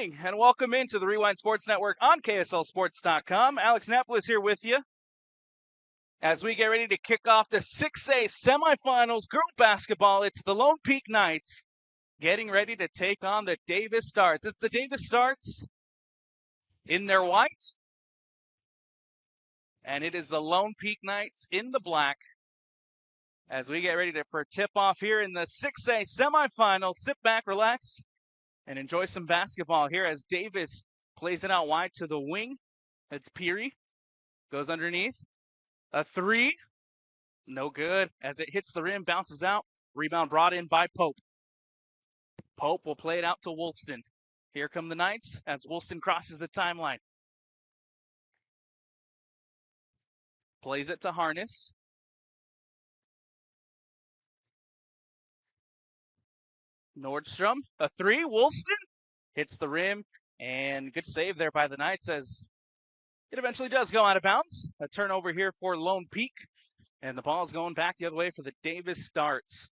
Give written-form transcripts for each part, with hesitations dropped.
morning and welcome into the Rewind Sports Network on KSLSports.com. Alex Napolis here with you as we get ready to kick off the 6A semifinals girl basketball. It's the Lone Peak Knights getting ready to take on the Davis Starts. It's the Davis Starts in their white, and it is the Lone Peak Knights in the black as we get ready for tip-off here in the 6A semifinals. Sit back, relax, and enjoy some basketball here as Davis plays it out wide to the wing. It's Peary. Goes underneath. A three. No good as it hits the rim, bounces out. Rebound brought in by Pope. Pope will play it out to Woolston. Here come the Knights as Woolston crosses the timeline. Plays it to Harness. Nordstrom, a three. Woolston hits the rim, and good save there by the Knights as it eventually does go out of bounds. A turnover here for Lone Peak, and the ball's going back the other way for the Davis Starts.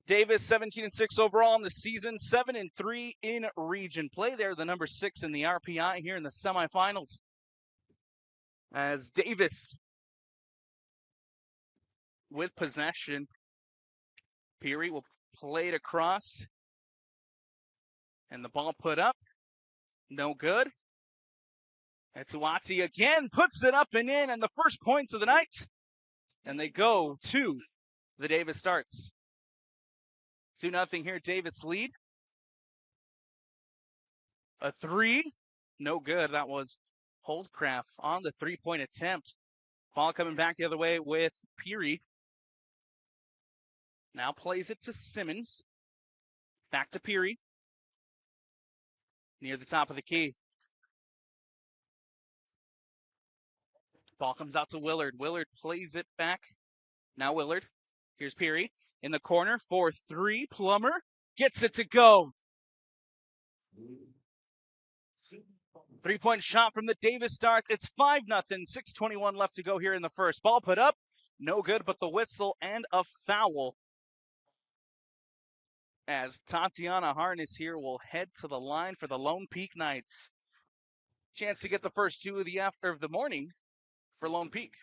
Davis 17-6 overall in the season, 7-3 in region play. They're the number 6 in the RPI here in the semifinals. As Davis with possession, Peary will play it across, and the ball put up. No good. Etsuati again puts it up and in, and the first points of the night. And they go to the Davis Starts. 2-0 here, Davis lead. A three. No good. That was Holdcraft on the three-point attempt. Ball coming back the other way with Peary. Now plays it to Simmons. Back to Peary. Near the top of the key. Ball comes out to Willard. Willard plays it back. Now Willard. Here's Peary. In the corner for three. Plummer gets it to go. 3-point shot from the Davis Starts. It's 5-0. 6:21 left to go here in the first. Ball put up. No good, but the whistle and a foul. As Tatiana Harness here will head to the line for the Lone Peak Knights. Chance to get the first two of the morning for Lone Peak.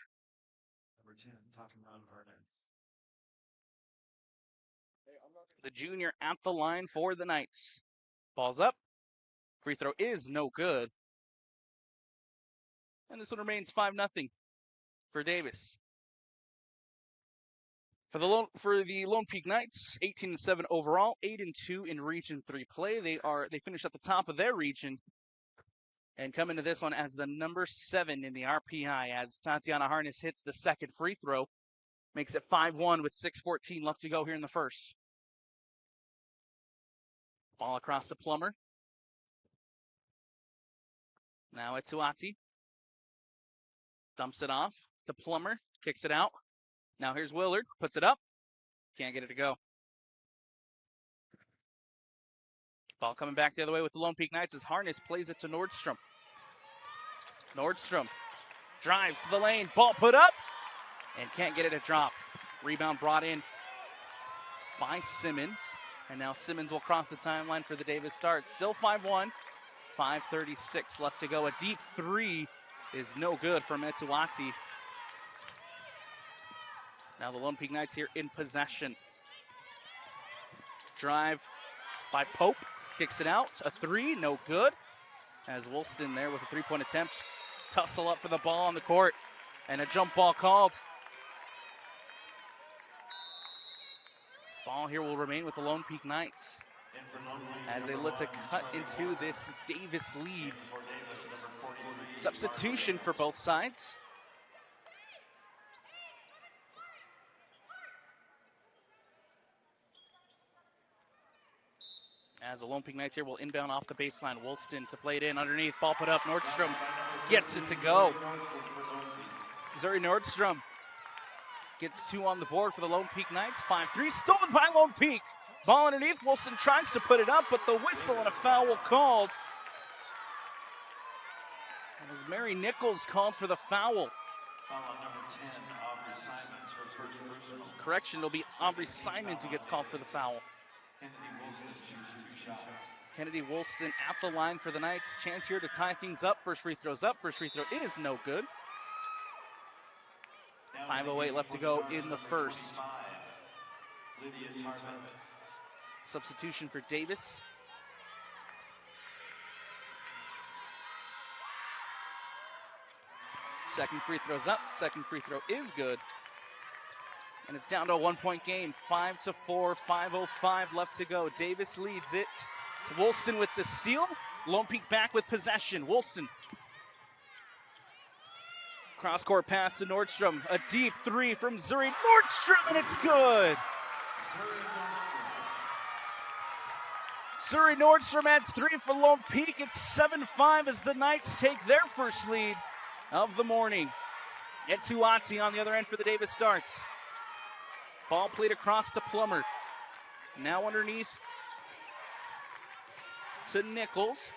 Number 10, Tatiana Harness. The junior at the line for the Knights. Ball's up. Free throw is no good. And this one remains 5-0 for Davis. For the Lone Peak Knights, 18-7 overall, 8-2 in Region 3 play. They finish at the top of their region and come into this one as the number 7 in the RPI as Tatiana Harness hits the second free throw. Makes it 5-1 with 6:14 left to go here in the first. Ball across to Plummer. Now Etsuati. Dumps it off to Plummer. Kicks it out. Now here's Willard. Puts it up. Can't get it to go. Ball coming back the other way with the Lone Peak Knights as Harness plays it to Nordstrom. Nordstrom drives to the lane. Ball put up and can't get it to drop. Rebound brought in by Simmons. And now Simmons will cross the timeline for the Davis Starts. Still 5-1. 5:36 left to go. A deep three is no good from Etsuati. Now the Lone Peak Knights here in possession. Drive by Pope. Kicks it out. A three, no good. As Woolston there with a three-point attempt. Tussle up for the ball on the court. And a jump ball called. Ball here will remain with the Lone Peak Knights as they look to cut into this Davis lead. Substitution for both sides. As the Lone Peak Knights here will inbound off the baseline. Woolston to play it in underneath. Ball put up. Nordstrom gets it to go. Zuri Nordstrom gets 2 on the board for the Lone Peak Knights. 5-3 stolen by Lone Peak. Ball underneath. Woolston tries to put it up, but the whistle and a foul called. As Mary Nichols called for the foul. Foul on number 10, Aubrey Simons, her first personal. Correction, it'll be Aubrey Simons who gets called for the foul. Kennedy Woolston shoots 2 shots. Kennedy Woolston at the line for the Knights. Chance here to tie things up. First free throw's up. First free throw is no good. 5:08 left to go in the first. Substitution for Davis. Second free throw's up. Second free throw is good. And it's down to a 1-point game. 5-4, 5:05 left to go. Davis leads it to Woolston with the steal. Lone Peak back with possession. Woolston. Cross-court pass to Nordstrom. A deep three from Zuri Nordstrom, and it's good. Zuri Nordstrom adds 3 for Lone Peak. It's 7-5 as the Knights take their first lead of the morning. Etuati on the other end for the Davis Darts. Ball played across to Plummer. Now underneath to Nichols.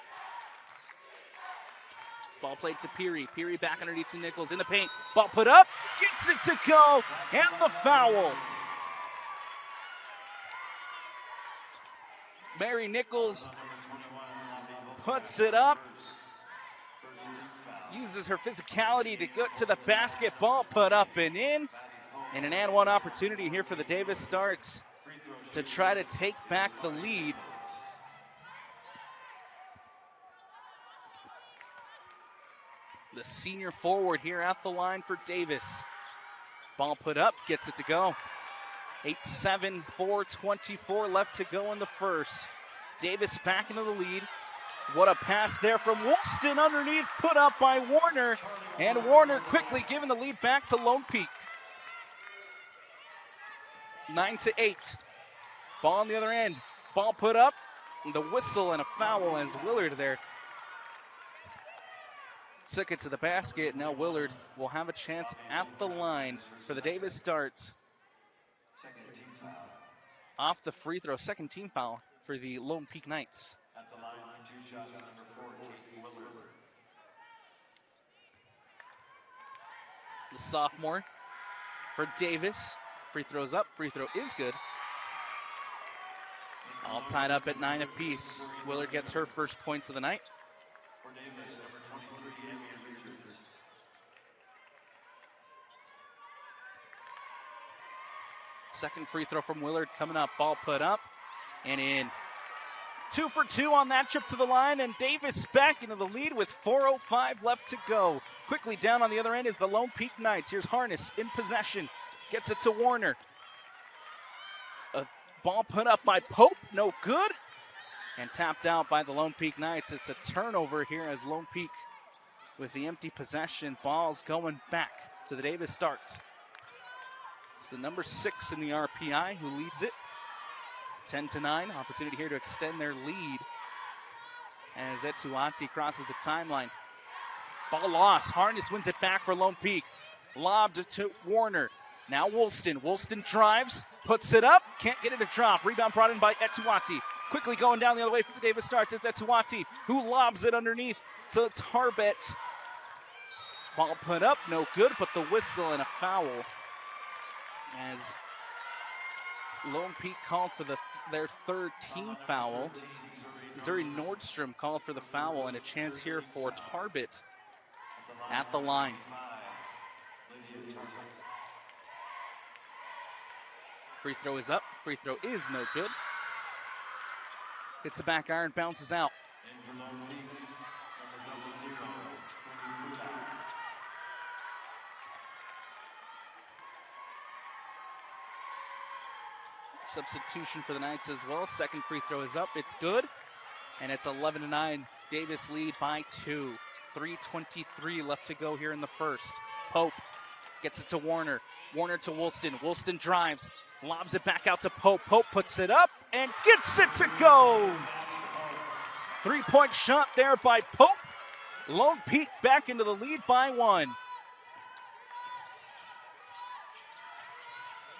Ball played to Peary. Peary back underneath to Nichols in the paint. Ball put up, gets it to go, and the foul. Mary Nichols puts it up. Uses her physicality to get to the basket. Ball put up and in. And an and one opportunity here for the Davis Darts to try to take back the lead. The senior forward here at the line for Davis. Ball put up, gets it to go. 8-7, 4:24 left to go in the first. Davis back into the lead. What a pass there from Woolston underneath, put up by Warner. And Warner quickly giving the lead back to Lone Peak. 9-8. Ball on the other end. Ball put up. The whistle and a foul as Willard there took it to the basket. Now Willard will have a chance at the line for the Davis Darts. Off the free throw, second team foul for the Lone Peak Knights. At the line for 2 shots, number 4, Kate Willard. The sophomore for Davis. Free throws up, free throw is good. All tied up at 9 apiece. Willard gets her first points of the night. For Davis, number 23, Amy Richards. Second free throw from Willard coming up. Ball put up and in. 2 for 2 on that trip to the line, and Davis back into the lead with 4:05 left to go. Quickly down on the other end is the Lone Peak Knights. Here's Harness in possession. Gets it to Warner. A ball put up by Pope, no good. And tapped out by the Lone Peak Knights. It's a turnover here as Lone Peak with the empty possession. Ball's going back to the Davis Darts. It's the number 6 in the RPI who leads it. 10-9, opportunity here to extend their lead as Etuati crosses the timeline. Ball lost, Harness wins it back for Lone Peak. Lobbed to Warner. Now Woolston. Woolston drives, puts it up, can't get it to drop. Rebound brought in by Etuati. Quickly going down the other way for the Davis Darts. It's Etuati who lobs it underneath to Tarbet. Ball put up, no good, but the whistle and a foul as Lone Peak called for their third team foul. Zuri Nordstrom called for the foul, and a chance here for Tarbet at the line. Free throw is up. Free throw is no good. Hits the back iron, bounces out. Substitution for the Knights as well. Second free throw is up. It's good. And it's 11-9. Davis lead by 2. 3:23 left to go here in the first. Pope gets it to Warner. Warner to Woolston. Woolston drives. Lobs it back out to Pope. Pope puts it up and gets it to go. 3-point shot there by Pope. Lone Peak back into the lead by 1.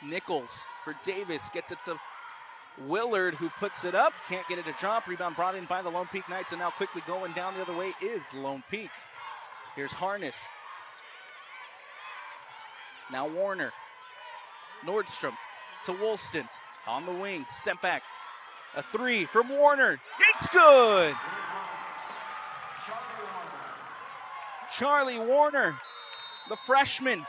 Nichols for Davis gets it to Willard, who puts it up. Can't get it to drop. Rebound brought in by the Lone Peak Knights, and now quickly going down the other way is Lone Peak. Here's Harness. Now Warner. Nordstrom to Woolston on the wing. Step back. A three from Warner. It's good. Charlie Warner, the freshman,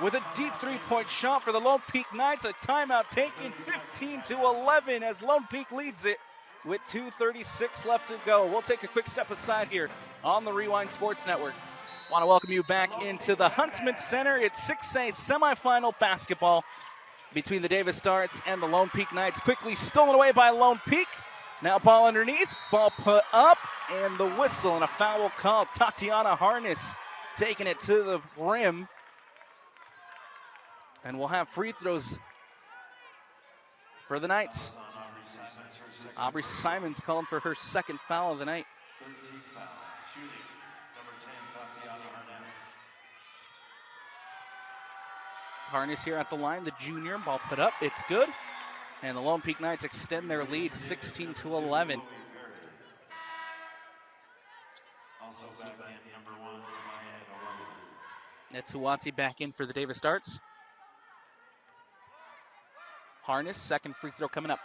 with a deep three-point shot for the Lone Peak Knights. A timeout taken, 15-11 as Lone Peak leads it with 2:36 left to go. We'll take a quick step aside here on the Rewind Sports Network. Want to welcome you back into the Huntsman Center. It's 6A semifinal basketball between the Davis Darts and the Lone Peak Knights. Quickly stolen away by Lone Peak. Now ball underneath, ball put up, and the whistle and a foul called. Tatiana Harness taking it to the rim. And we'll have free throws for the Knights. Aubrey Simons calling for her second foul of the night. 13 foul, shooting, number 10, Tatiana Harness. Harness here at the line, the junior. Ball put up, it's good. And the Lone Peak Knights extend their lead 16-11. Also back in, number 1, Tamaya Etsuwati back in for the Davis Darts. Harness, second free throw coming up.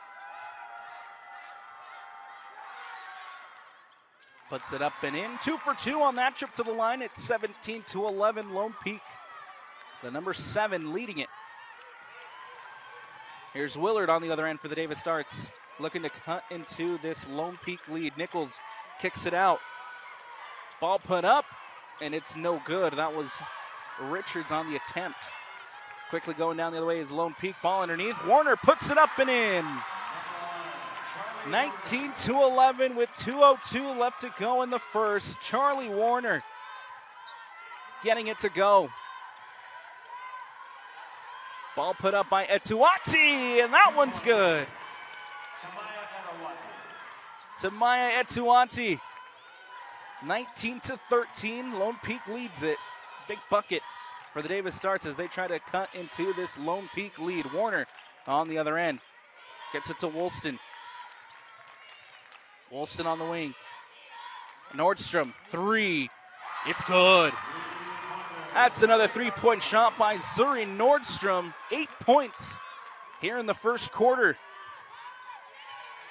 Puts it up and in. 2 for 2 on that trip to the line. It's 17-11. Lone Peak, the number 7, leading it. Here's Willard on the other end for the Davis Darts, looking to cut into this Lone Peak lead. Nichols kicks it out. Ball put up, and it's no good. That was Richards on the attempt. Quickly going down the other way is Lone Peak. Ball underneath. Warner puts it up and in. 19-11 with 2:02 left to go in the first. Charlie Warner getting it to go. Ball put up by Etsuwati, and that one's good. Tamaya Etsuwati, 19-13. Lone Peak leads it. Big bucket for the Davis Darts as they try to cut into this Lone Peak lead. Warner on the other end gets it to Woolston. Woolston on the wing. Nordstrom, three. It's good. That's another three-point shot by Zuri Nordstrom. 8 points here in the first quarter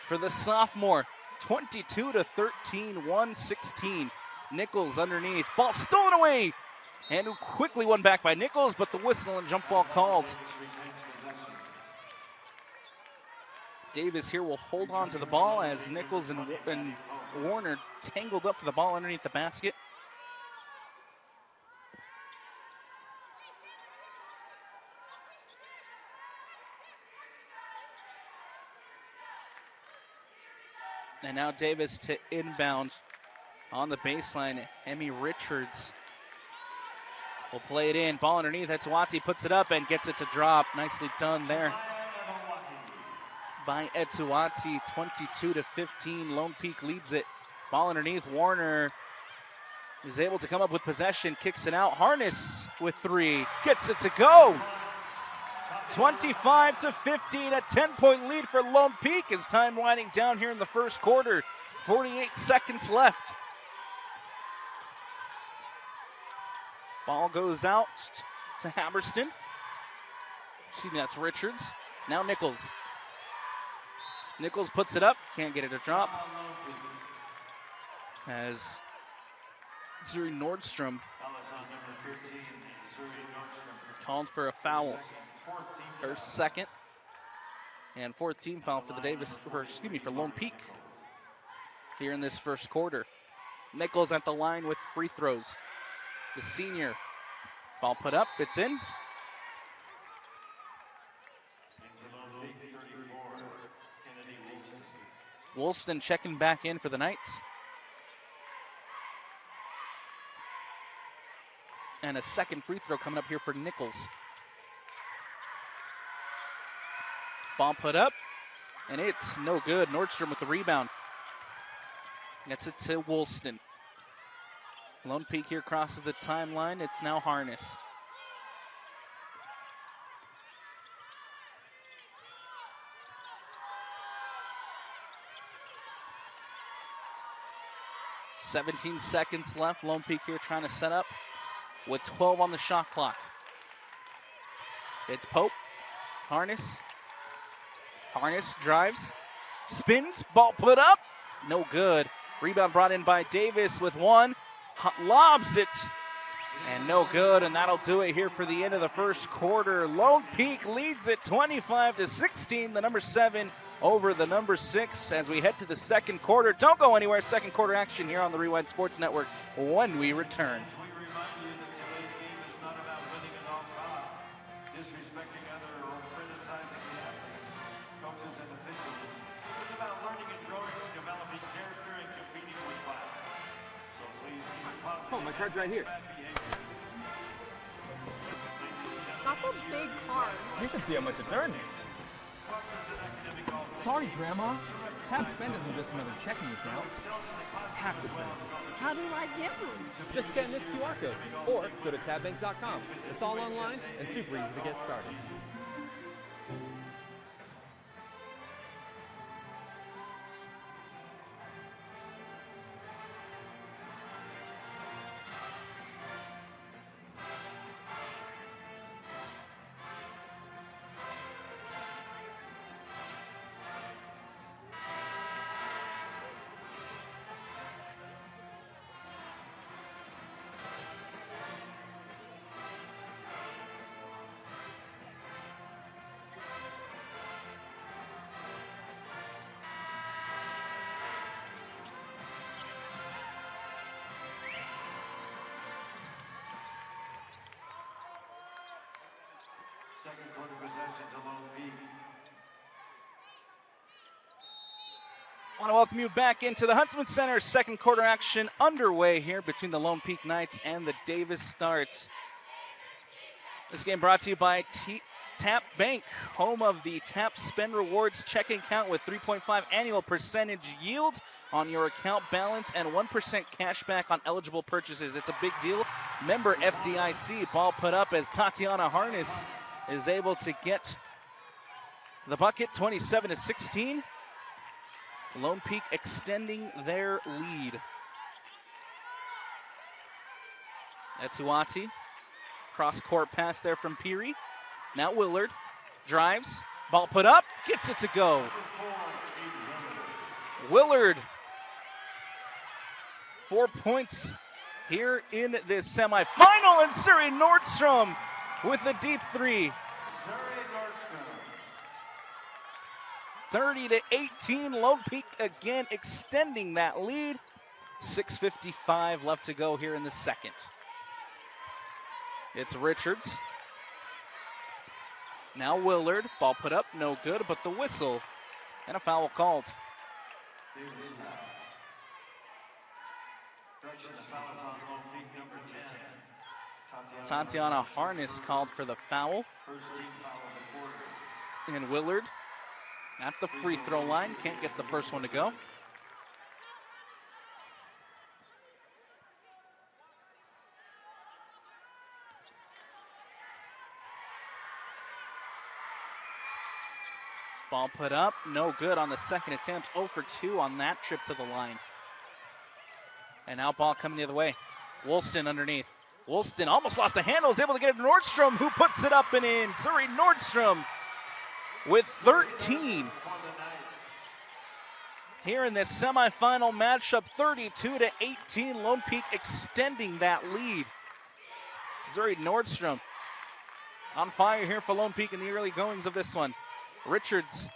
for the sophomore. 22-13, 116. Nichols underneath. Ball stolen away. And quickly won back by Nichols, but the whistle and jump ball called. Davis here will hold on to the ball as Nichols and Warner tangled up for the ball underneath the basket. And now Davis to inbound on the baseline. Emmy Richards will play it in. Ball underneath. Etsuwati puts it up and gets it to drop. Nicely done there by Etsuwati. 22-15. Lone Peak leads it. Ball underneath. Warner is able to come up with possession. Kicks it out. Harness with three. Gets it to go. 25-15, a 10-point lead for Lone Peak as time winding down here in the first quarter. 48 seconds left. Ball goes out to Haberston. Excuse me, that's Richards. Now Nichols. Nichols puts it up, can't get it to drop. As Zuri Nordstrom called for a foul. Her second and 14th foul for the for Lone Peak here in this first quarter. Nichols at the line with free throws. The senior. Ball put up, it's in. Woolston checking back in for the Knights. And a second free throw coming up here for Nichols. Ball put up, and it's no good. Nordstrom with the rebound. Gets it to Woolston. Lone Peak here crosses the timeline. It's now Harness. "17 seconds left. Lone Peak here trying to set up with 12 on the shot clock. It's Pope. Harness. Harness drives spins, ball put up, no good. Rebound brought in by Davis with one, lobs it, and no good, and that'll do it here for the end of the first quarter. Lone Peak leads it 25-16, the number 7 over the number 6 as we head to the second quarter. Don't go anywhere, second quarter action here on the Rewind Sports Network when we return. We remind you that today's game is not about winning at all costs, disrespecting other or criticizing the athletes, coaches, and officials. It's about learning and growing, developing character, and competing with class. So please keep it positive. Oh, my card's right here. Bad behavior. That's a big card. You should see how much it's earned. Sorry, Grandma. Tab Spend isn't just another checking account. It's packed with benefits. How do I get one? Just scan this QR code or go to tabbank.com. It's all online and super easy to get started. Second quarter possession to Lone Peak. I want to welcome you back into the Huntsman Center. Second quarter action underway here between the Lone Peak Knights and the Davis Starts. This game brought to you by Tap Bank, home of the Tap Spend Rewards checking account with 3.5 annual percentage yield on your account balance and 1% cash back on eligible purchases. It's a big deal. Member FDIC. Ball put up as Tatiana Harness is able to get the bucket, 27-16. Lone Peak extending their lead. Etsuati, cross-court pass there from Peary. Now Willard drives, ball put up, gets it to go. Willard, 4 points here in this semifinal, and Suri Nordstrom with a deep three. 30-18, Lone Peak again extending that lead. 6:55 left to go here in the second. It's Richards. Now Willard, ball put up, no good, but the whistle and a foul called. Correction, the foul is on Lone Peak, number 10. Tatiana Harness called for the foul. First team foul of the quarter. And Willard at the free throw line, can't get the first one to go. Ball put up, no good on the second attempt. 0 for 2 on that trip to the line. And now ball coming the other way. Woolston underneath. Woolston almost lost the handle, is able to get it to Nordstrom, who puts it up and in. Suri Nordstrom with 13. Here in this semifinal matchup, 32-18, Lone Peak extending that lead. Suri Nordstrom on fire here for Lone Peak in the early goings of this one. Richards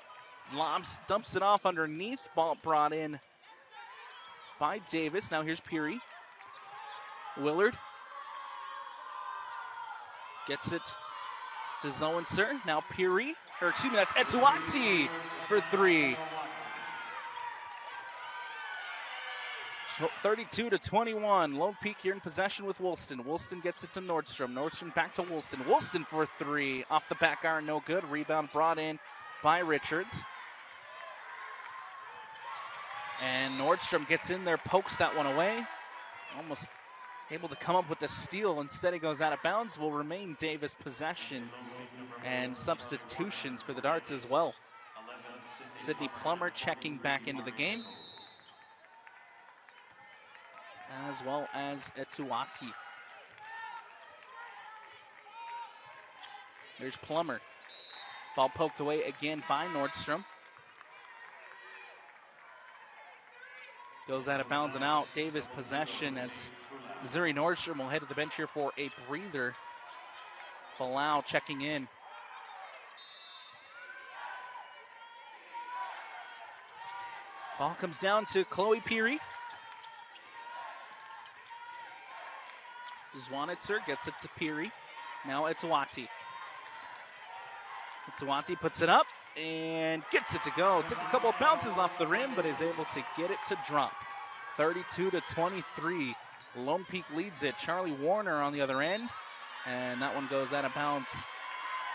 dumps it off underneath. Ball brought in by Davis. Now here's Peary. Willard gets it to Zoenser. Now Peary, or excuse me, that's Etsuati for three. 32-21. Lone Peak here in possession with Woolston. Woolston gets it to Nordstrom. Nordstrom back to Woolston. Woolston for three. Off the back iron, no good. Rebound brought in by Richards. And Nordstrom gets in there, pokes that one away. Almost able to come up with the steal. Instead, he goes out of bounds. Will remain Davis possession. And substitutions for the Darts as well. Sydney Plummer checking back into the game, as well as Etsuati. There's Plummer. Ball poked away again by Nordstrom. Goes out of bounds and out. Davis possession as Missouri Nordstrom will head to the bench here for a breather. Falau checking in. Ball comes down to Chloe Peary. Zwanitzer gets it to Peary. Now Etuati. Etuati puts it up and gets it to go. Took a couple of bounces off the rim, but is able to get it to drop. 32-23. Lone Peak leads it. Charlie Warner on the other end. And that one goes out of bounds.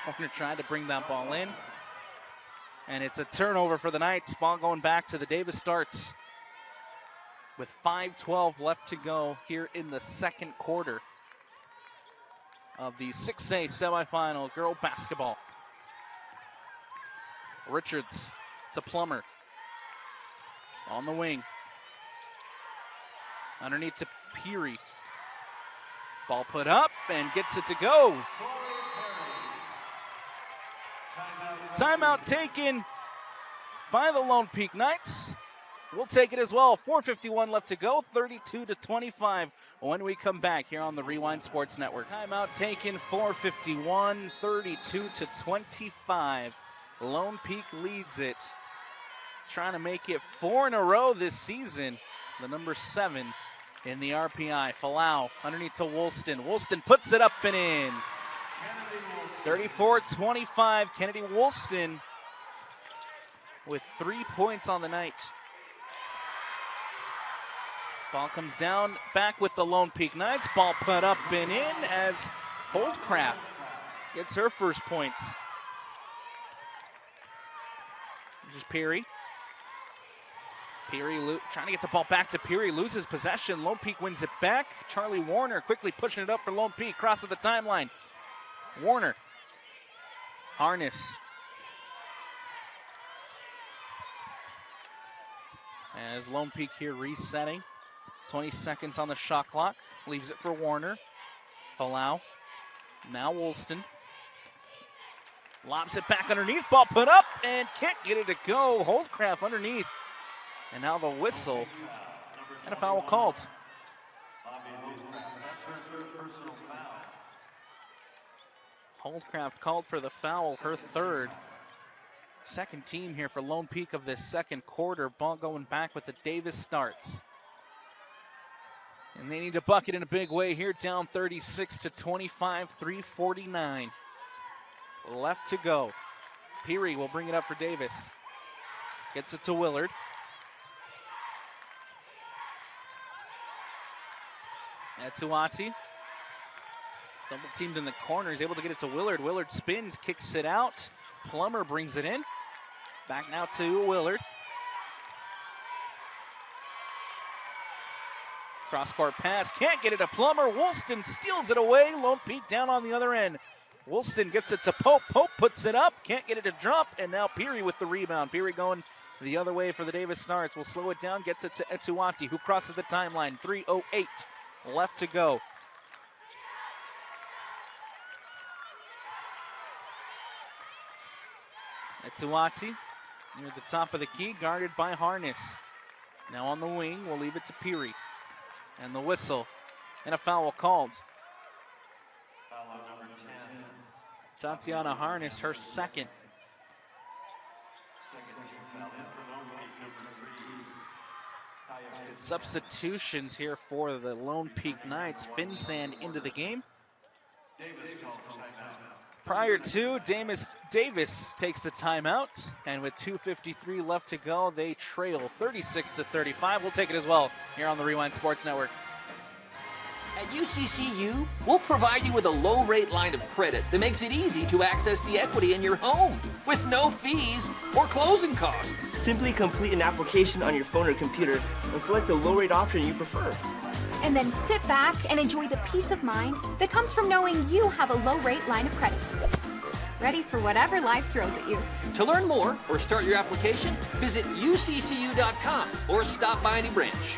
Warner tried to bring that ball in. And it's a turnover for the Knights. Ball going back to the Davis Starts with 5:12 left to go here in the second quarter of the 6A semifinal girl basketball. Richards to Plummer on the wing. Underneath to Peary. Ball put up and gets it to go. Timeout taken by the Lone Peak Knights. We'll take it as well. 4:51 left to go, 32-25 when we come back here on the Rewind Sports Network. Timeout taken, 4:51, 32-25. Lone Peak leads it. Trying to make it 4 in a row this season. The number 7 in the RPI. Falau underneath to Woolston. Woolston puts it up and in. 34-25. Kennedy Woolston with 3 points on the night. Ball comes down, back with the Lone Peak Knights. Ball put up and in as Holdcraft gets her first points. Just Peary. Peary trying to get the ball back to Peary, loses possession. Lone Peak wins it back. Charlie Warner quickly pushing it up for Lone Peak, crosses the timeline. Warner. Harness. As Lone Peak here resetting. 20 seconds on the shot clock. Leaves it for Warner. Falau. Now Woolston. Lobs it back underneath. Ball put up and can't get it to go. Holdcraft underneath. And now the whistle. And a foul called. Holdcraft called for the foul, her third. Second team here for Lone Peak of this second quarter. Ball going back with the Davis Starts. And they need to bucket in a big way here, down 36-25, 3:49 left to go. Peary will bring it up for Davis. Gets it to Willard. Etuati. Double teamed in the corner. He's able to get it to Willard. Willard spins, kicks it out. Plummer brings it in. Back now to Willard. Cross-court pass, can't get it to Plummer. Woolston steals it away. Lone Peak down on the other end. Woolston gets it to Pope. Pope puts it up, can't get it to drop, and now Peary with the rebound. Peary going the other way for the Davis Starts. Will slow it down, gets it to Etuati, who crosses the timeline. 3:08 left to go. Etuati near the top of the key, guarded by Harness. Now on the wing, we'll leave it to Peary. And the whistle, and a foul called. Foul on number 10. Tatiana Harness, her second. Second team foul in for Lone Peak, number 3. Substitutions here for the Lone Peak Knights. Finsand into the game. Davis calls timeout. Prior to, Davis takes the timeout, and with 2:53 left to go, they trail 36-35. We'll take it as well here on the Rewind Sports Network. At UCCU, we'll provide you with a low-rate line of credit that makes it easy to access the equity in your home with no fees or closing costs. Simply complete an application on your phone or computer and select the low-rate option you prefer. And then sit back and enjoy the peace of mind that comes from knowing you have a low-rate line of credit. Ready for whatever life throws at you. To learn more or start your application, visit uccu.com or stop by any branch.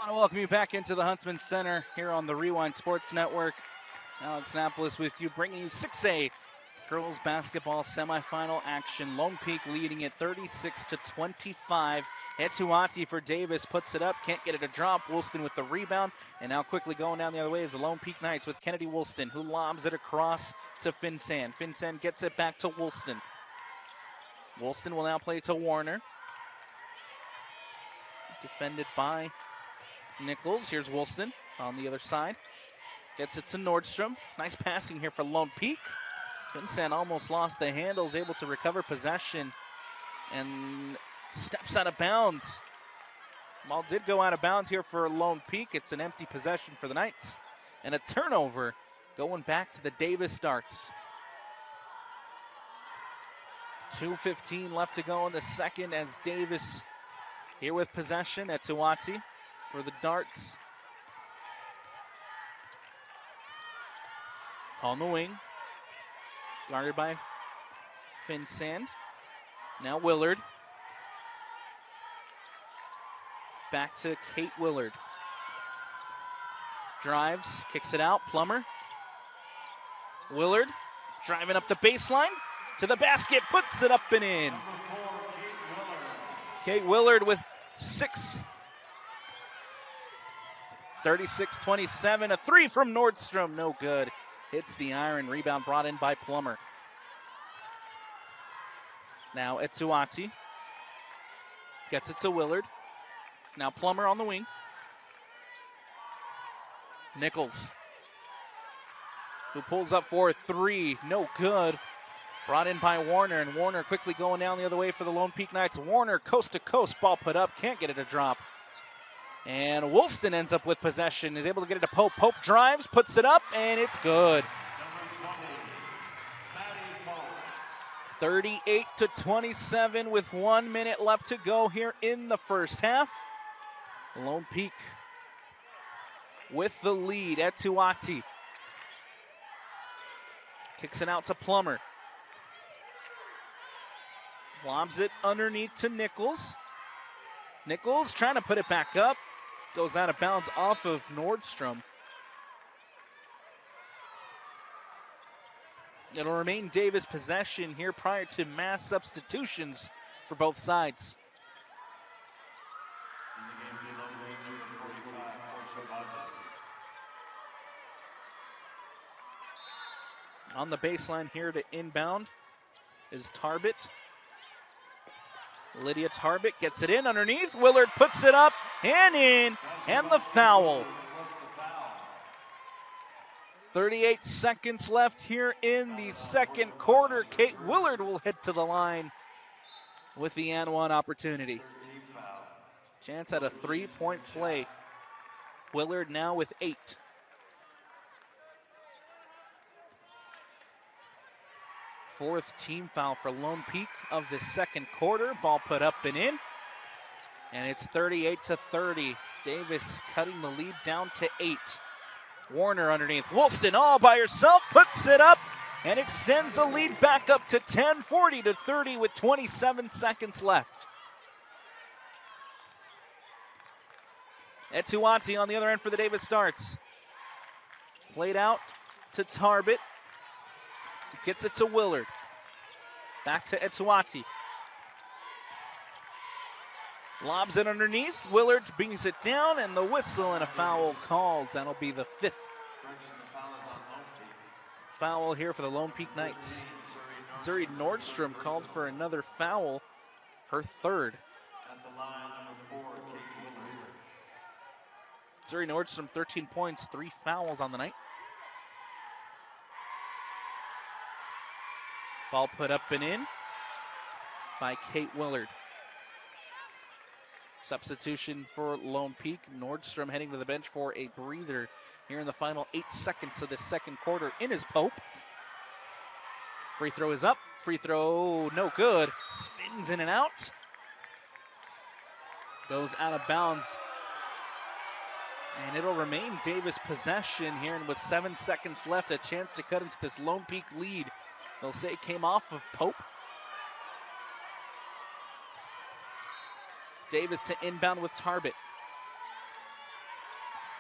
I want to welcome you back into the Huntsman Center here on the Rewind Sports Network. Alex Napolis with you, bringing you 6A girls basketball semifinal action. Lone Peak leading it 36-25. Etuati for Davis, puts it up, can't get it to drop. Woolston with the rebound, and now quickly going down the other way is the Lone Peak Knights with Kennedy Woolston, who lobs it across to Finsan. Finsan gets it back to Woolston. Woolston will now play to Warner. Defended by Nichols. Here's Woolston on the other side. Gets it to Nordstrom. Nice passing here for Lone Peak. Finsan almost lost the handles, able to recover possession and steps out of bounds. Ball did go out of bounds here for Lone Peak. It's an empty possession for the Knights. And a turnover going back to the Davis Darts. 2:15 left to go in the second as Davis here with possession. Etuati for the Darts. On the wing. Guarded by Finsan. Now Willard. Back to Kate Willard. Drives, kicks it out. Plummer. Willard driving up the baseline to the basket, puts it up and in. Kate Willard with 6. 36-27. A 3 from Nordstrom, no good. Hits the iron. Rebound brought in by Plummer. Now Etuati gets it to Willard. Now Plummer on the wing. Nichols, who pulls up for a 3. No good. Brought in by Warner, and Warner quickly going down the other way for the Lone Peak Knights. Warner coast to coast, ball put up, can't get it to drop. And Woolston ends up with possession, is able to get it to Pope. Pope drives, puts it up, and it's good. 38-27 with 1 minute left to go here in the first half. Lone Peak with the lead. Etuati kicks it out to Plummer. Lobs it underneath to Nichols. Nichols trying to put it back up. Goes out of bounds off of Nordstrom. It'll remain Davis possession here prior to mass substitutions for both sides. On the baseline here to inbound is Tarbett. Lydia Tarbett gets it in underneath. Willard puts it up and in, and the foul. 38 seconds left here in the second quarter. Kate Willard will head to the line with the and one opportunity. Chance at a 3-point play. Willard now with 8. Fourth team foul for Lone Peak of the second quarter. Ball put up and in. And it's 38-30. Davis cutting the lead down to 8. Warner underneath. Woolston all by herself, puts it up and extends the lead back up to 10, 40-30 with 27 seconds left. Etuati on the other end for the Davis Darts. Played out to Tarbett. Gets it to Willard. Back to Etuati. Lobs it underneath. Willard brings it down, and the whistle and a foul called. That'll be the 5th foul here for the Lone Peak Knights. Zuri Nordstrom called for another foul, her 3rd. Zuri Nordstrom, 13 points, 3 fouls on the night. Ball put up and in by Kate Willard. Substitution for Lone Peak. Nordstrom heading to the bench for a breather here in the final 8 seconds of the second quarter. In is Pope. Free throw is up. Free throw no good. Spins in and out. Goes out of bounds. And it'll remain Davis possession here, and with 7 seconds left, a chance to cut into this Lone Peak lead. They'll say it came off of Pope. Davis to inbound with Tarbett.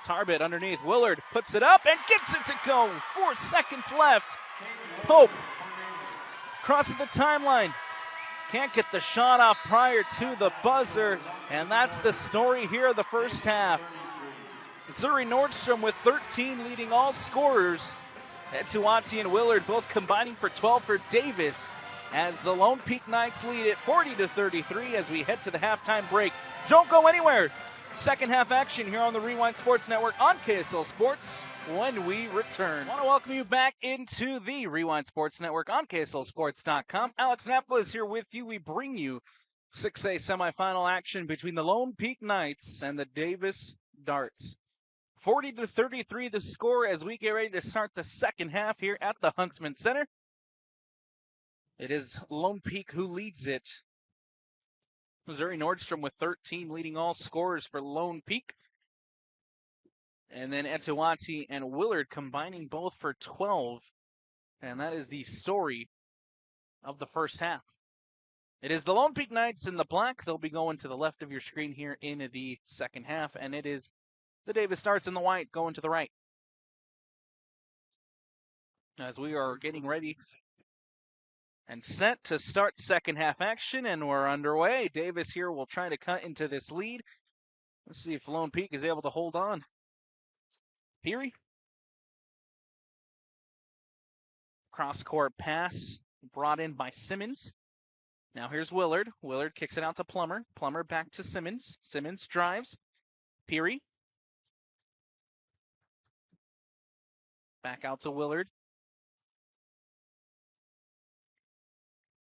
Tarbett underneath. Willard puts it up and gets it to go. 4 seconds left. Pope crosses the timeline. Can't get the shot off prior to the buzzer. And that's the story here of the first half. Zuri Nordstrom with 13 leading all scorers. Etuati and Willard both combining for 12 for Davis as the Lone Peak Knights lead it 40-33 as we head to the halftime break. Don't go anywhere. Second half action here on the Rewind Sports Network on KSL Sports when we return. I want to welcome you back into the Rewind Sports Network on KSLSports.com. Alex Napoles here with you. We bring you 6A semifinal action between the Lone Peak Knights and the Davis Darts. 40-33 the score as we get ready to start the second half here at the Huntsman Center. It is Lone Peak who leads it. Missouri Nordstrom with 13 leading all scorers for Lone Peak. And then Etuati and Willard combining both for 12. And that is the story of the first half. It is the Lone Peak Knights in the black. They'll be going to the left of your screen here in the second half. And it is the Davis Darts in the white going to the right. As we are getting ready and set to start second half action, and we're underway. Davis here will try to cut into this lead. Let's see if Lone Peak is able to hold on. Peary. Cross-court pass brought in by Simmons. Now here's Willard. Willard kicks it out to Plummer. Plummer back to Simmons. Simmons drives. Peary. Back out to Willard.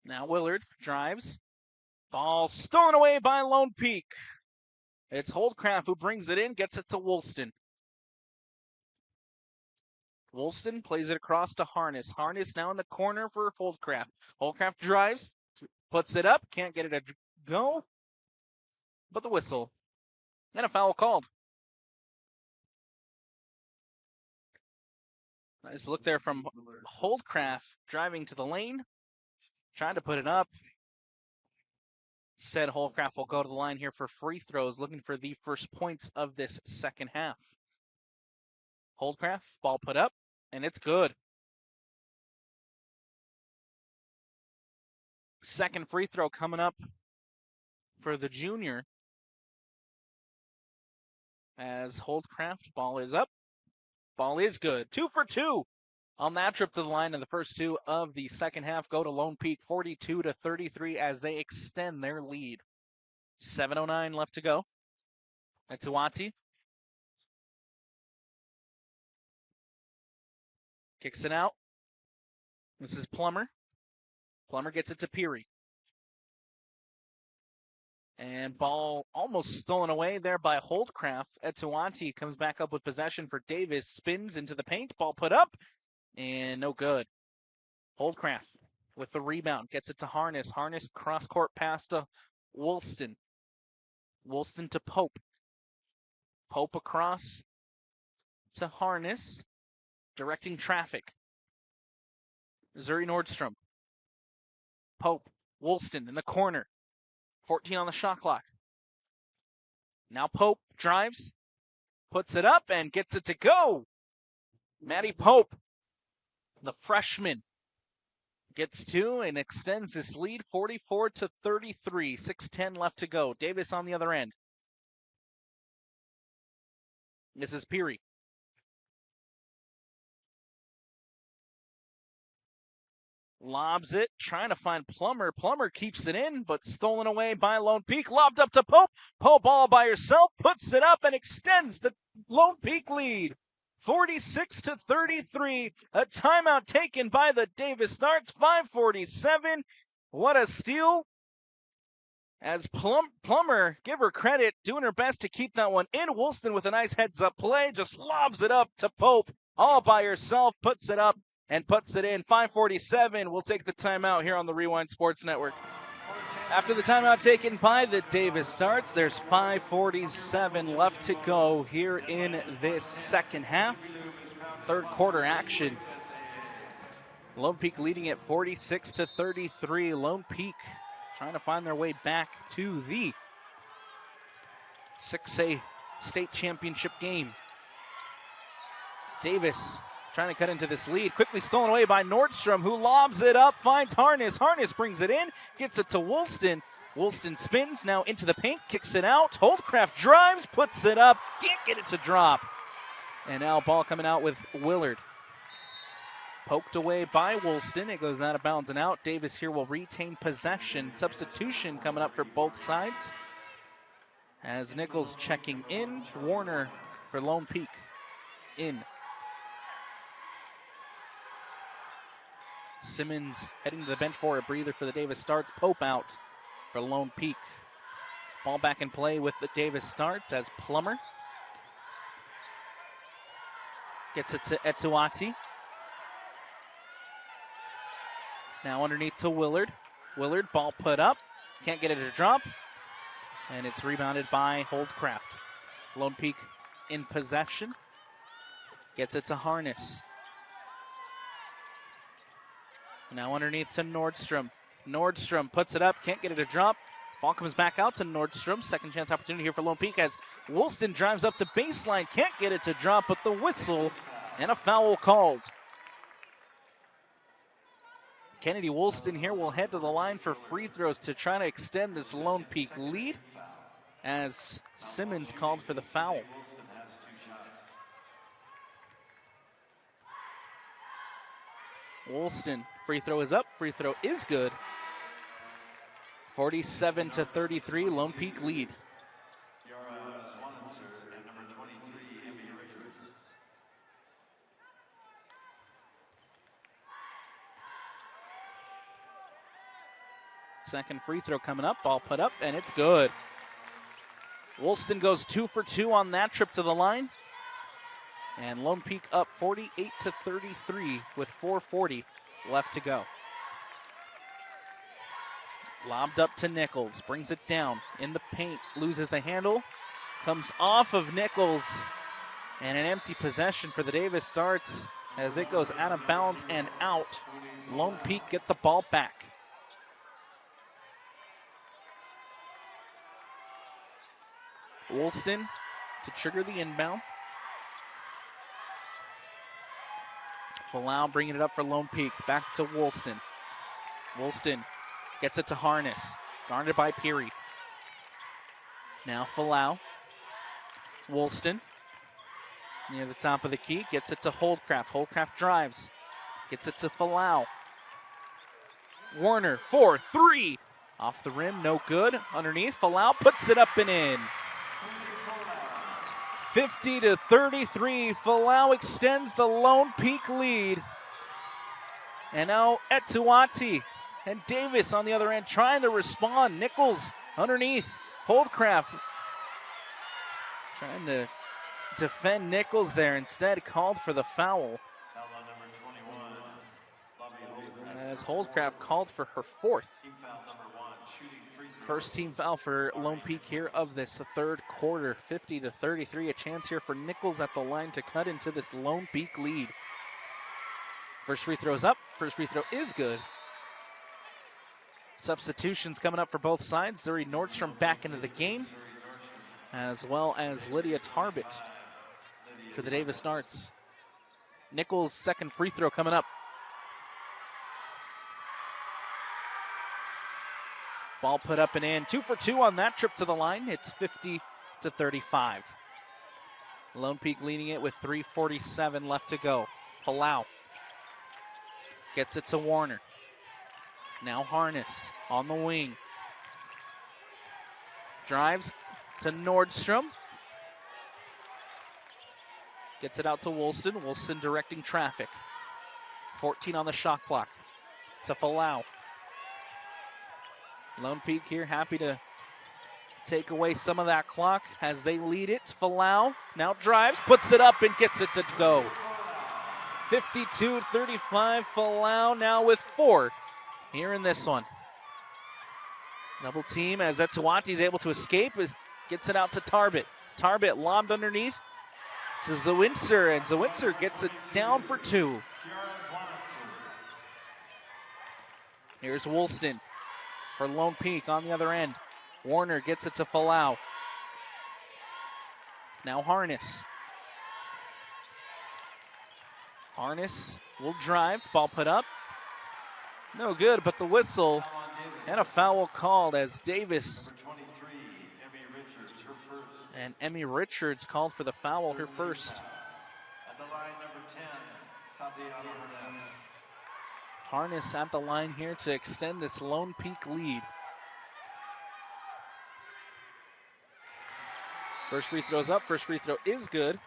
Now Willard drives. Ball stolen away by Lone Peak. It's Holdcraft who brings it in, gets it to Woolston. Woolston plays it across to Harness. Harness now in the corner for Holdcraft. Holdcraft drives, puts it up, can't get it to go. But the whistle. And a foul called. Nice look there from Holdcraft driving to the lane. Trying to put it up. Said Holdcraft will go to the line here for free throws, looking for the first points of this second half. Holdcraft, ball put up, and it's good. Second free throw coming up for the junior. As Holdcraft, ball is up. Ball is good. 2 for 2. On that trip to the line in the first two of the second half, go to Lone Peak 42-33 as they extend their lead. 7:09 left to go. Etuati kicks it out. This is Plummer. Plummer gets it to Peary. And ball almost stolen away there by Holdcraft. Etuati comes back up with possession for Davis. Spins into the paint. Ball put up. And no good. Holdcraft with the rebound. Gets it to Harness. Harness cross-court pass to Woolston. Woolston to Pope. Pope across to Harness. Directing traffic. Zuri Nordstrom. Pope. Woolston in the corner. 14 on the shot clock. Now Pope drives. Puts it up and gets it to go. Matty Pope, the freshman, gets two and extends this lead 44-33. 6:10 left to go. Davis on the other end. This is Peary. Lobs it, trying to find Plummer. Plummer keeps it in, but stolen away by Lone Peak. Lobbed up to Pope. Pope all by herself, puts it up and extends the Lone Peak lead. 46-33. A timeout taken by the Davis Darts. 5:47. What a steal. As Plummer, give her credit, doing her best to keep that one in. Woolston with a nice heads-up play, just lobs it up to Pope. All by herself, puts it up and puts it in. 5:47. We'll take the timeout here on the Rewind Sports Network. After the timeout taken by the Davis Darts, there's 5:47 left to go here in this second half. Third quarter action. Lone Peak leading at 46-33. Lone Peak trying to find their way back to the 6A state championship game. Davis trying to cut into this lead. Quickly stolen away by Nordstrom, who lobs it up, finds Harness. Harness brings it in, gets it to Woolston. Woolston spins, now into the paint, kicks it out. Holdcraft drives, puts it up, can't get it to drop. And now ball coming out with Willard. Poked away by Woolston. It goes out of bounds and out. Davis here will retain possession. Substitution coming up for both sides. As Nichols checking in. Warner for Lone Peak in. Simmons heading to the bench for a breather for the Davis Starts. Pope out for Lone Peak. Ball back in play with the Davis Starts as Plummer gets it to Etsuati. Now underneath to Willard. Willard, ball put up. Can't get it to drop. And it's rebounded by Holdcraft. Lone Peak in possession. Gets it to Harness. Now underneath to Nordstrom. Nordstrom puts it up, can't get it to drop. Ball comes back out to Nordstrom. Second chance opportunity here for Lone Peak as Woolston drives up the baseline. Can't get it to drop, but the whistle and a foul called. Kennedy Woolston here will head to the line for free throws to try to extend this Lone Peak lead as Simmons called for the foul. Woolston, free throw is up, free throw is good. 47-33, Lone Peak lead. Second free throw coming up, ball put up, and it's good. Woolston goes 2 for 2 on that trip to the line. And Lone Peak up 48-33 with 4:40 left to go. Lobbed up to Nichols, brings it down in the paint, loses the handle, comes off of Nichols, and an empty possession for the Davis Starts as it goes out of bounds and out. Lone Peak get the ball back. Woolston to trigger the inbound. Falau bringing it up for Lone Peak. Back to Woolston. Woolston gets it to Harness. Guarded by Peary. Now Falau. Woolston near the top of the key. Gets it to Holdcraft. Holdcraft drives. Gets it to Falau. Warner for 3. Off the rim, no good. Underneath, Falau puts it up and in. 50-33, Falau extends the Lone Peak lead. And now Etsuati and Davis on the other end trying to respond. Nichols underneath, Holdcraft trying to defend Nichols there. Instead called for the foul. As Holdcraft called for her 4th. First team foul for Lone Peak here of this third quarter. 50-33, a chance here for Nichols at the line to cut into this Lone Peak lead. First free throw's up, first free throw is good. Substitutions coming up for both sides. Zuri Nordstrom back into the game, as well as Lydia Tarbett for the Davis Starts. Nichols' second free throw coming up. Ball put up and in. 2 for 2 on that trip to the line. It's 50-35. Lone Peak leading it with 3:47 left to go. Falau gets it to Warner. Now Harness on the wing. Drives to Nordstrom. Gets it out to Woolston. Woolston directing traffic. 14 on the shot clock. To Falau. Lone Peak here happy to take away some of that clock as they lead it. Falau now drives, puts it up, and gets it to go. 52-35, Falau now with 4 here in this one. Double team as Etsuati is able to escape, gets it out to Tarbett. Tarbett lobbed underneath to Zawinser, and Zawinser gets it down for 2. Here's Woolston for Lone Peak on the other end. Warner gets it to Falau. Now Harness. Harness will drive, ball put up. No good, but the whistle Foul on Davis. and a foul called as Davis Number 23, Emmy Richards, her first. and Emmy Richards called for the foul, her first. At the line, number 10, Tatiana Hernandez. Harness at the line here to extend this Lone Peak lead. First free throw's up, first free throw is good.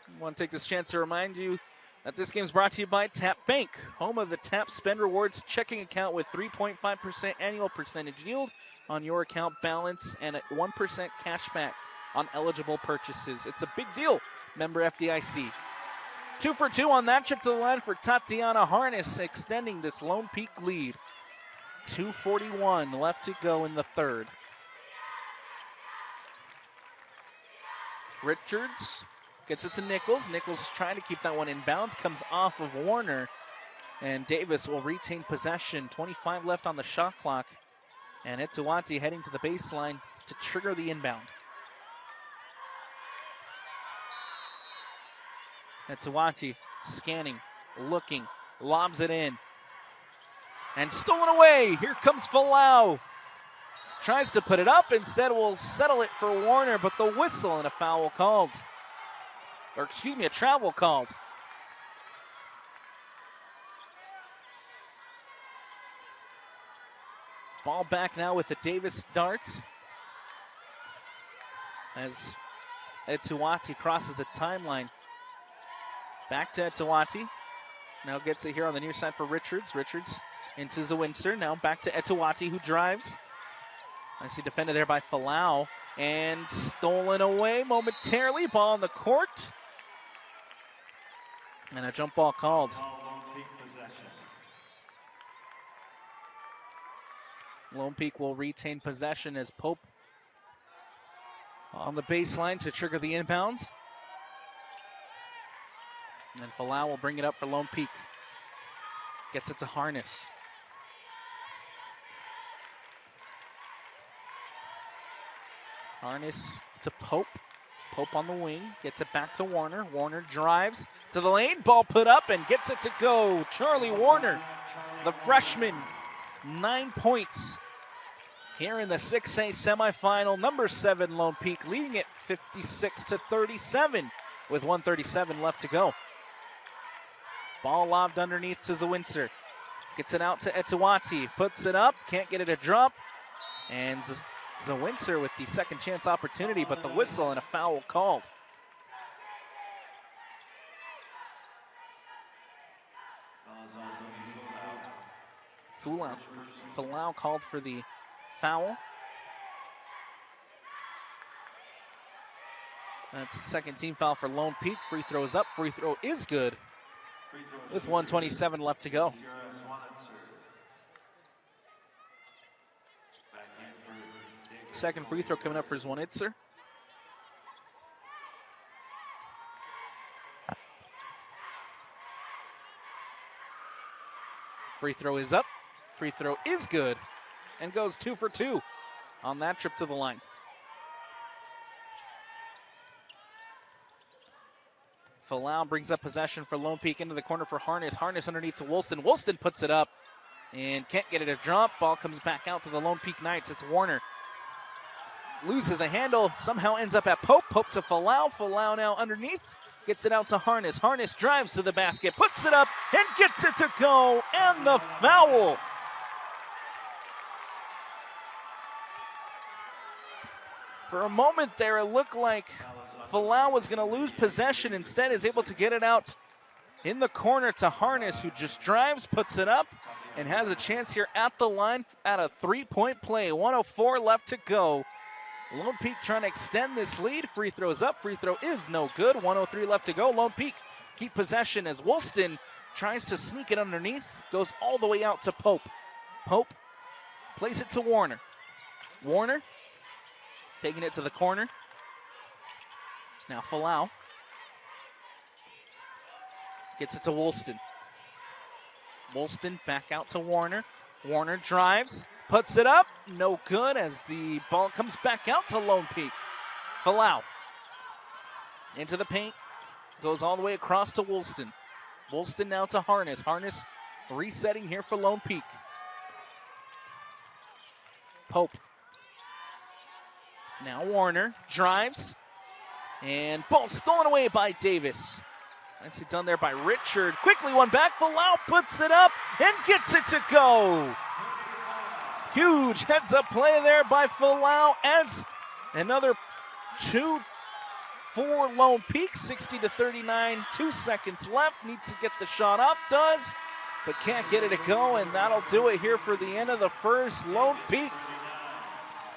I want to take this chance to remind you that this game is brought to you by Tap Bank, home of the Tap Spend Rewards checking account with 3.5% annual percentage yield on your account balance and a 1% cash back on eligible purchases. It's a big deal, member FDIC. 2 for 2 on that trip to the line for Tatiana Harness, extending this Lone Peak lead. 2:41 left to go in the third. Richards gets it to Nichols. Nichols trying to keep that one in bounds, comes off of Warner, and Davis will retain possession. 25 left on the shot clock, and Etuati heading to the baseline to trigger the inbound. Etuati scanning, looking, lobs it in, and stolen away. Here comes Falau. Tries to put it up, instead will settle it for Warner, but the whistle and a foul called. Or excuse me, a travel called. Ball back now with the Davis dart. As Etuati crosses the timeline. Back to Etuati. Now gets it here on the near side for Richards. Richards into Zawincer. Now back to Etuati, who drives. Nicely defended there by Falau. And stolen away momentarily. Ball on the court. And a jump ball called. Lone Peak possession. Lone Peak will retain possession as Pope on the baseline to trigger the inbound. And then Falau will bring it up for Lone Peak. Gets it to Harness. Harness to Pope. Pope on the wing, gets it back to Warner. Warner drives to the lane, ball put up and gets it to go. Charlie Warner, the freshman, 9 points here in the 6A semifinal. Number 7 Lone Peak leading it 56-37 with 1:37 left to go. Ball lobbed underneath to Zawincer. Gets it out to Etuati, puts it up, can't get it to drop. And Zawincer with the second chance opportunity, but the whistle and a foul called. Falau called for the foul. That's the second team foul for Lone Peak. Free throw is up. Free throw is good with 1:27 left to go. Second free throw coming up for Zwonitzer. Free throw is up. Free throw is good and goes 2 for 2 on that trip to the line. Falau brings up possession for Lone Peak into the corner for Harness. Harness underneath to Woolston. Woolston puts it up and can't get it to drop. Ball comes back out to the Lone Peak Knights. It's Warner. Loses the handle, somehow ends up at Pope. Pope to Falau. Falau now underneath. Gets it out to Harness. Harness drives to the basket, puts it up, and gets it to go. And the foul. For a moment there, it looked like Falau was going to lose possession. Instead, is able to get it out in the corner to Harness, who just drives, puts it up, and has a chance here at the line at a three-point play. 1:04 left to go. Lone Peak trying to extend this lead. Free throws up. Free throw is no good. 1:03 left to go. Lone Peak keep possession as Woolston tries to sneak it underneath. Goes all the way out to Pope. Pope plays it to Warner. Warner taking it to the corner. Now Falau gets it to Woolston. Woolston back out to Warner. Warner drives, puts it up, no good as the ball comes back out to Lone Peak. Falau into the paint, goes all the way across to Woolston. Woolston now to Harness. Harness resetting here for Lone Peak. Pope. Now Warner drives. And ball stolen away by Davis. Nicely done there by Richard. Quickly one back. Falau puts it up and gets it to go. Huge heads-up play there by Falau. Adds another 2 for Lone Peak. 60-39. 2 seconds left. Needs to get the shot off. Does, but can't get it to go. And that'll do it here for the end of the first. Lone Peak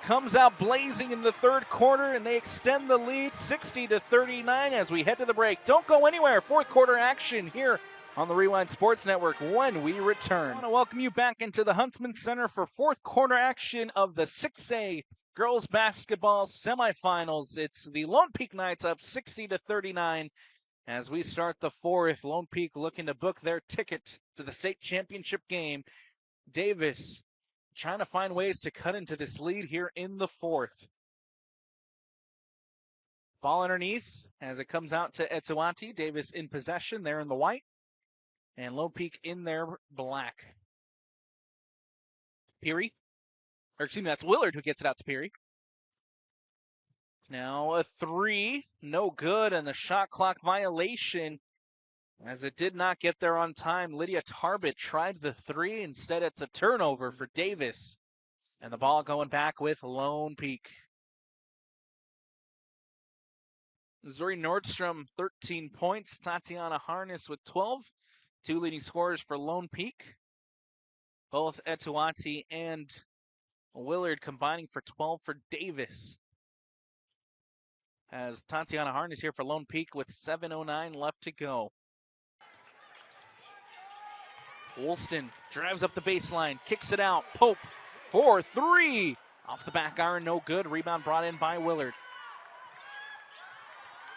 comes out blazing in the third quarter, and they extend the lead 60-39 as we head to the break. Don't go anywhere. Fourth quarter action here on the Rewind Sports Network when we return. I want to welcome you back into the Huntsman Center for fourth quarter action of the 6A girls basketball semifinals. It's the Lone Peak Knights up 60-39 as we start the fourth. Lone Peak looking to book their ticket to the state championship game. Davis trying to find ways to cut into this lead here in the fourth. Ball underneath as it comes out to Etuati. Davis in possession there in the white. And Lone Peak in their black. Peary. Or excuse me, that's Willard who gets it out to Peary. Now a 3. No good. And the shot clock violation, as it did not get there on time. Lydia Tarbett tried the 3. Instead, it's a turnover for Davis. And the ball going back with Lone Peak. Zuri Nordstrom, 13 points. Tatiana Harness with 12. 2 leading scorers for Lone Peak. Both Etuati and Willard combining for 12 for Davis. As Tatiana Harness here for Lone Peak with 7:09 left to go. Woolston drives up the baseline, kicks it out. Pope for 3. Off the back iron, no good. Rebound brought in by Willard.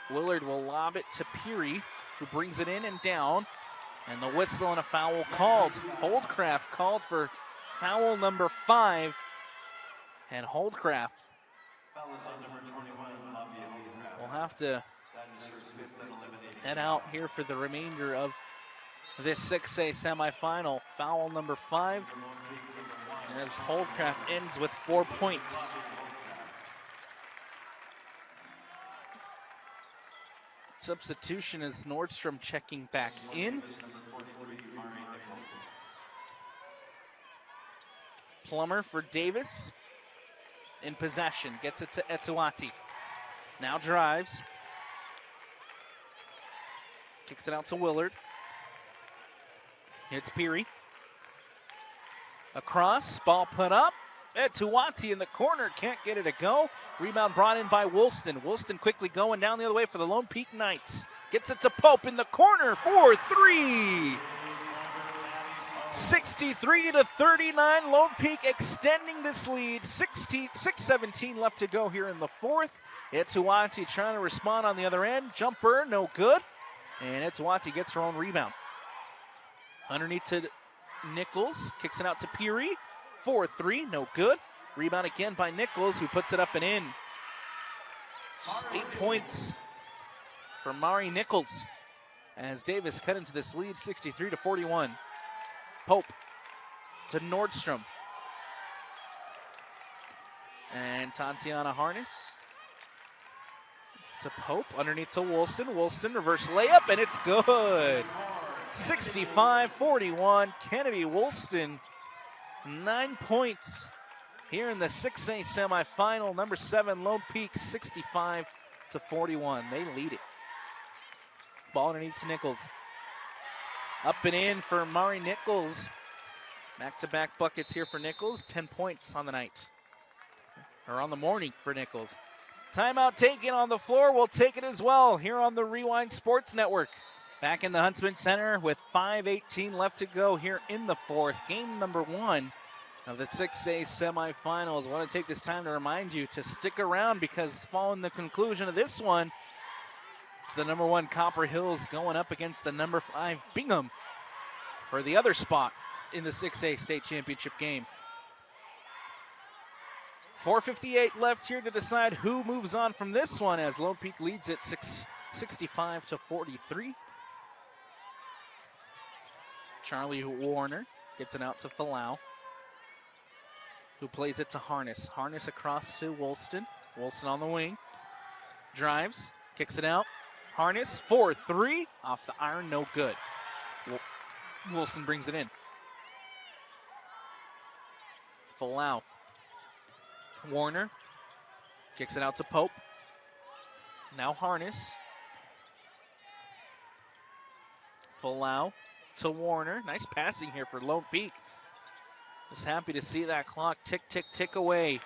Willard will lob it to Peary, who brings it in and down. And the whistle and a foul called. Holdcraft called for foul number 5. And Holdcraft will have to head out here for the remainder of this 6A semifinal. Foul number 5 as Holdcraft ends with 4 points. Substitution is Nordstrom checking back in. Plummer for Davis. In possession, gets it to Etuati. Now drives. Kicks it out to Willard. It's Peary. Across, ball put up. Etuati in the corner, can't get it to go. Rebound brought in by Woolston. Woolston quickly going down the other way for the Lone Peak Knights. Gets it to Pope in the corner for 3. 63-39, Lone Peak extending this lead. 6:17 left to go here in the fourth. Etuati trying to respond on the other end. Jumper, no good. And Etuati gets her own rebound. Underneath to Nichols, kicks it out to Peary. 4-3, no good. Rebound again by Nichols, who puts it up and in. It's 8 points for Mari Nichols as Davis cut into this lead, 63-41. Pope to Nordstrom. And Tatiana Harness to Pope, underneath to Woolston. Woolston, reverse layup, and it's good. 65-41, Kennedy Woolston, 9 points here in the 6A semifinal. Number 7, Lone Peak, 65-41. They lead it. Ball underneath to Nichols. Up and in for Mari Nichols. Back-to-back buckets here for Nichols. 10 points on the night. Or on the morning for Nichols. Timeout taken on the floor. We'll take it as well here on the Rewind Sports Network. Back in the Huntsman Center with 5:18 left to go here in the fourth. Game number 1 of the 6A semifinals. I want to take this time to remind you to stick around because following the conclusion of this one, it's the number 1 Copper Hills going up against the number 5 Bingham for the other spot in the 6A state championship game. 4:58 left here to decide who moves on from this one as Lone Peak leads it 65-43. Charlie Warner gets it out to Falau, who plays it to Harness. Harness across to Woolston. Woolston on the wing. Drives, kicks it out. Harness, 4-3, off the iron, no good. Woolston brings it in. Falau. Warner kicks it out to Pope. Now Harness. Falau to Warner. Nice passing here for Lone Peak. Just happy to see that clock tick, tick, tick away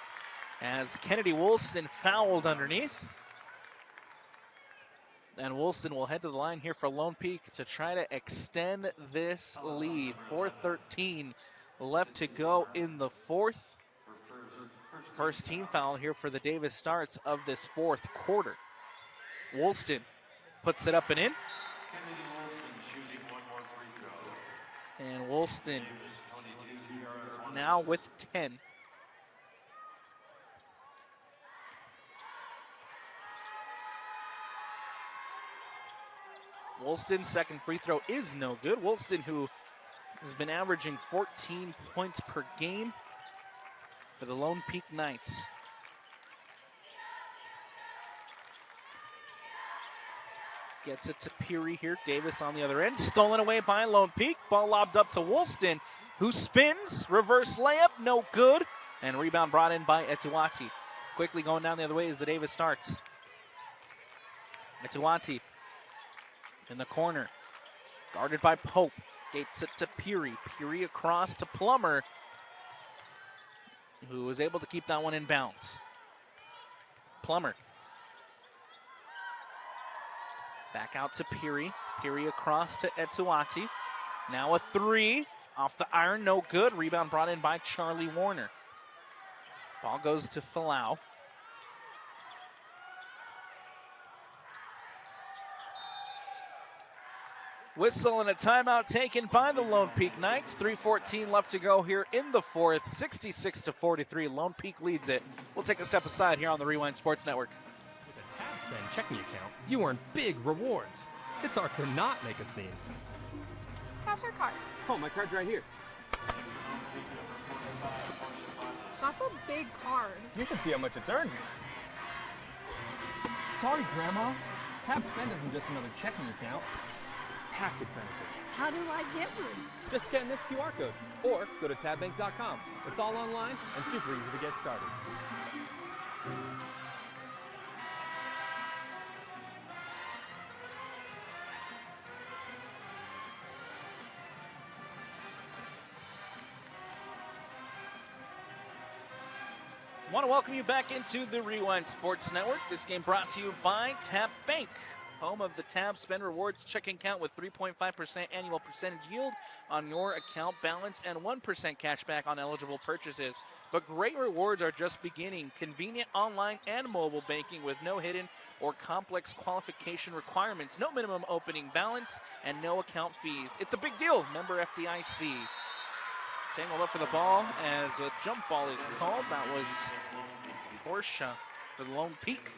as Kennedy Woolston fouled underneath. And Woolston will head to the line here for Lone Peak to try to extend this lead. 4:13 left to go in the fourth. First team foul here for the Davis Starts of this fourth quarter. Woolston puts it up and in. Kennedy Woolston shooting one more free throw. And Woolston Davis 22, TRS 1. now with 10. Woolston's second free throw is no good. Woolston, who has been averaging 14 points per game for the Lone Peak Knights. Gets it to Peary here. Davis on the other end. Stolen away by Lone Peak. Ball lobbed up to Woolston, who spins. Reverse layup, no good. And rebound brought in by Etuati. Quickly going down the other way as the Davis Starts. Etuati in the corner. Guarded by Pope. Gets it to Peary. Peary across to Plummer, who was able to keep that one in bounds. Plummer. Back out to Peary. Peary across to Etuati. Now a three. Off the iron, no good. Rebound brought in by Charlie Warner. Ball goes to Falau. Whistle and a timeout taken by the Lone Peak Knights. 3:14 left to go here in the fourth. 66-43. Lone Peak leads it. We'll take a step aside here on the Rewind Sports Network. With a TabSpend checking account, you earn big rewards. It's hard to not make a scene. How's your card? Oh, my card's right here. That's a big card. You should see how much it's earned. Sorry, Grandma. TabSpend isn't just another checking account. It's packed with benefits. How do I get one? Just scan this QR code or go to tabbank.com. It's all online and super easy to get started. I want to welcome you back into the Rewind Sports Network. This game brought to you by Tap Bank, home of the Tab Spend Rewards checking account with 3.5% annual percentage yield on your account balance and 1% cash back on eligible purchases. But great rewards are just beginning. Convenient online and mobile banking with no hidden or complex qualification requirements, no minimum opening balance, and no account fees. It's a big deal. Member FDIC. Tangled up for the ball as a jump ball is called. That was Porsche for the Lone Peak.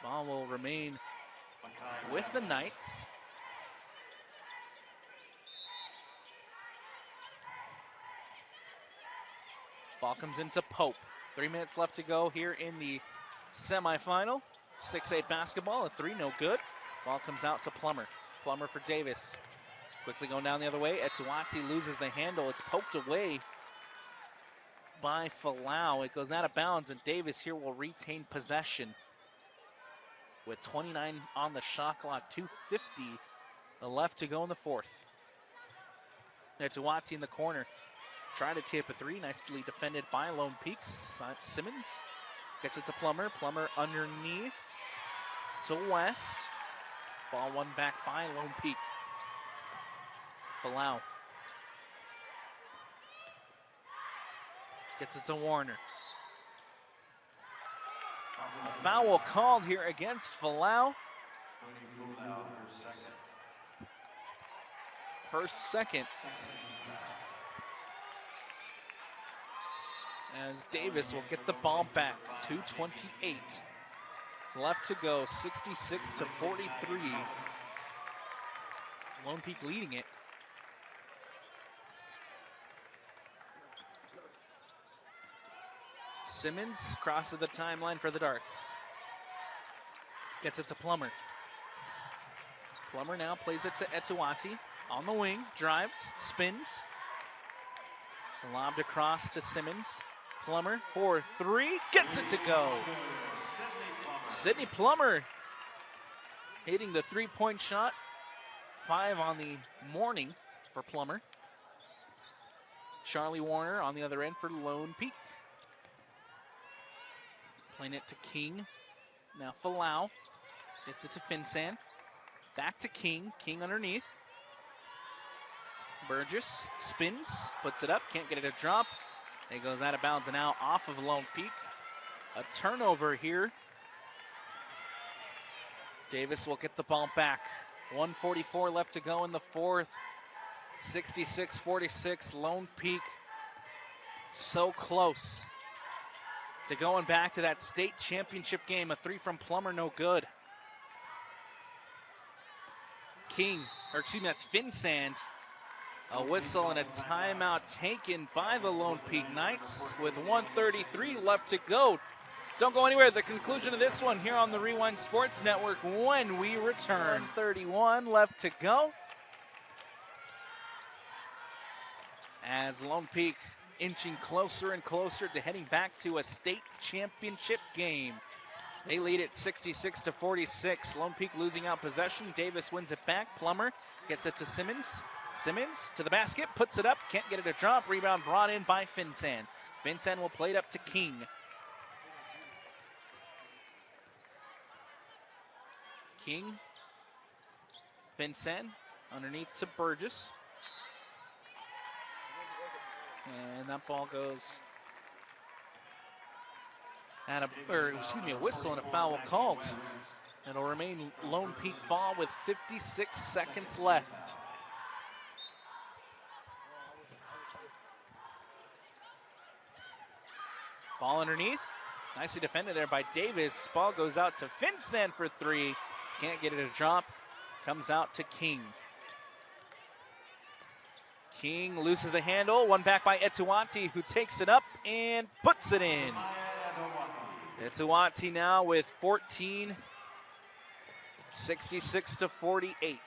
Ball will remain with the Knights. Ball comes into Pope. 3 minutes left to go here in the semifinal. 6-8 basketball, a three, no good. Ball comes out to Plummer. Plummer for Davis. Quickly going down the other way. Etuati loses the handle. It's poked away by Falau. It goes out of bounds, and Davis here will retain possession. With 29 on the shot clock, 2:50 left to go in the fourth. Etuati in the corner. Trying to tip a three. Nicely defended by Lone Peaks. Simmons gets it to Plummer. Plummer underneath to West. Ball won back by Lone Peak. Falau gets it to Warner. A foul called here against Falau. Her second. As Davis will get the ball back. 2:28 left to go. 66-43. Lone Peak leading it. Simmons crosses the timeline for the Darts. Gets it to Plummer. Plummer now plays it to Etuati on the wing, drives, spins. Lobbed across to Simmons. Plummer for three, gets it to go. Sydney Plummer hitting the three-point shot. 5 on the morning for Plummer. Charlie Warner on the other end for Lone Peak. Playing it to King. Now Falau gets it to Finsan. Back to King. King underneath. Burgess spins, puts it up, can't get it to drop. It goes out of bounds and out off of Lone Peak. A turnover here. Davis will get the ball back. 1:44 left to go in the fourth. 66-46, Lone Peak so close to going back to that state championship game. A three from Plummer, no good. King, or excuse me, that's Vincent. A whistle and a timeout taken by the Lone Peak Knights with 1:33 left to go. Don't go anywhere. The conclusion of this one here on the Rewind Sports Network when we return. 31 left to go. As Lone Peak inching closer and closer to heading back to a state championship game. They lead it 66-46. Lone Peak losing out possession. Davis wins it back. Plummer gets it to Simmons. Simmons to the basket, puts it up, can't get it to drop. Rebound brought in by Finsan. Finsan will play it up to King. King. Finsan underneath to Burgess. And that ball goes at a whistle and a foul called. It'll remain Lone Peak ball with 56 seconds left. Ball underneath. Nicely defended there by Davis. Ball goes out to Finsan for three. Can't get it to drop. Comes out to King. King loses the handle. One back by Etuati, who takes it up and puts it in. Etuati now with 14. 66-48.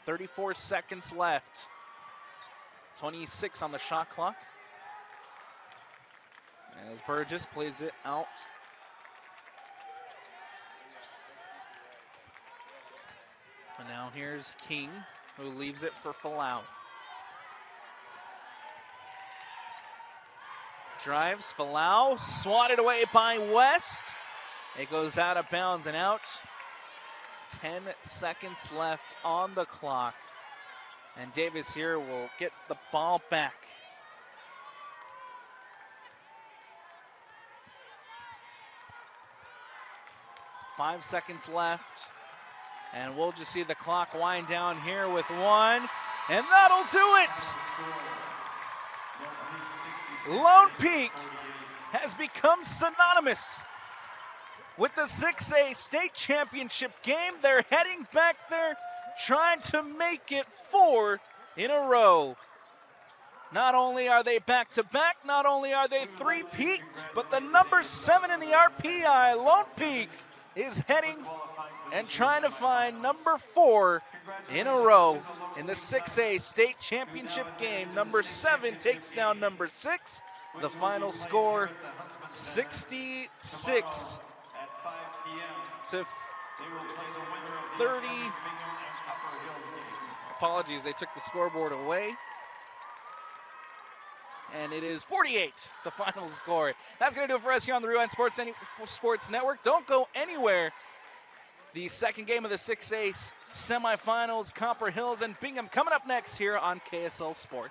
34 seconds left. 26 on the shot clock. As Burgess plays it out. And now here's King, who leaves it for Falau. Drives, Falau, swatted away by West. It goes out of bounds and out. 10 seconds left on the clock. And Davis here will get the ball back. Five seconds left, and we'll just see the clock wind down here with one, and that'll do it. Lone Peak has become synonymous with the 6A state championship game. They're heading back there, trying to make it 4 in a row. Not only are they back-to-back, not only are they three-peat, but the number 7 in the RPI, Lone Peak, is heading and trying to find number 4 in a row in the 6A state championship game. Number 7 takes down number 6. The final score, 66 to 30. Apologies, they took the scoreboard away. And it is 48, the final score. That's going to do it for us here on the Rewind Sports Network. Don't go anywhere. The second game of the 6A semifinals, Copper Hills and Bingham, coming up next here on KSL Sports.